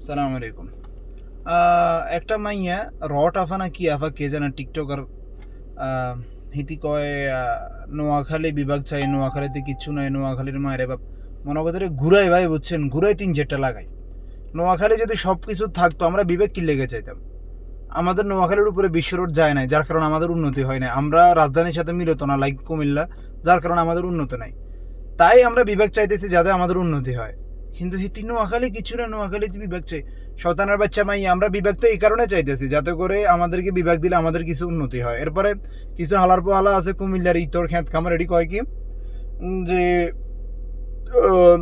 সালাম আলাইকুম। একটা মাইয়া রট আফা না কি আফা কে জানে টিকটকার হিতি কয় নোয়াখালী বিভাগ চাই, নোয়াখালীতে কিচ্ছু নাই, নোয়াখালীর মায়ের বাপ মনে কথা ঘুরাই ভাই, বুঝছেন, ঘুরাই তিন যেটা লাগাই। নোয়াখালী যদি সব কিছু থাকতো আমরা বিবেক কি লেগে চাইতাম। আমাদের নোয়াখালীর উপরে বিশ্ব রোড যায় নাই, যার কারণে আমাদের উন্নতি হয় না। আমরা রাজধানীর সাথে মিলত না, লাইক কুমিল্লা, যার কারণে আমাদের উন্নতি নাই। তাই আমরা বিবেক চাইতেছি যাতে আমাদের উন্নতি হয়। কিন্তু হিতি নোয়াখালী কিছু না, নোয়াখালীতে বিবেক চাই। শয়তানের বাচ্চা মাই, আমরা বিবেক তো এই কারণে চাইতেছি যাতে করে আমাদেরকে বিবেক দিলে আমাদের কিছু উন্নতি হয়। এরপরে কিছু হালার পোহালা আছে কুমিল্লার ইতর খেত খামার, এটি কয় কি যে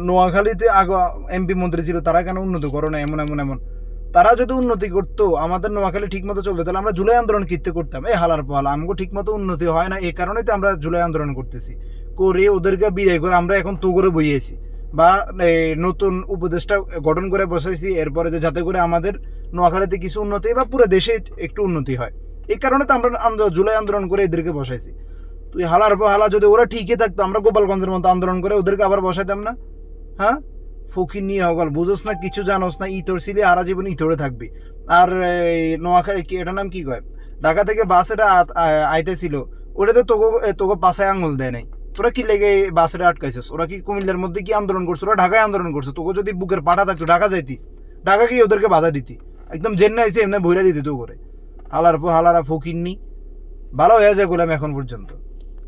নোয়াখালীতে আগে এমপি মন্ত্রী ছিল, তারা কেন উন্নতি করো না, এমন এমন এমন। তারা যদি উন্নতি করতো, আমাদের নোয়াখালী ঠিক মতো চলতো, তাহলে আমরা জুলাই আন্দোলন কিনতে করতাম। এই হালার পোহালা আমাকে ঠিক মতো উন্নতি হয় না, এই কারণেই তো আমরা জুলাই আন্দোলন করতেছি। করে ওদেরকে বিদায় করে আমরা এখন তো করে বইয়েছি, বা নতুন উপদেষ্টা গঠন করে বসাইছি। এরপরে যে যাতে করে আমাদের নোয়াখালীতে কিছু উন্নতি বা পুরো দেশে একটু উন্নতি হয়, এই কারণে তো আমরা জুলাই আন্দোলন করে এদেরকে বসাইছি। তুই হালার পর হালা, যদি ওরা ঠিকই থাকতো আমরা গোপালগঞ্জের মতো আন্দোলন করে ওদেরকে আবার বসাইতাম না। হ্যাঁ, ফকির নিয়ে হগল, বুঝোস না, কিছু জানোস না। ইতর ছিলি আরা জীবন ইতরে থাকবি। আর নোয়াখালী কি এটার নাম কি কয়, ঢাকা থেকে বাস এটা আইতেছিল, ওটাতে তোকে তোকে পাশায় আঙুল দেয় নাই। তোরা কি লেগে বাসে আটকাইছিস? ওরা কি কুমিল্লার মধ্যে কি আন্দোলন করছো? ওরা ঢাকায় আন্দোলন করছো। তোকে যদি বুকের পাটা থাকতো ঢাকা যাইতি, ঢাকা কি ওদেরকে বাধা দিতি? একদম জেন্না আইসি এমনি ভৈরা দিতি তো করে। হালার পর হালারা ফকির নি, ভালো হয়ে যায় গোলাম এখন পর্যন্ত।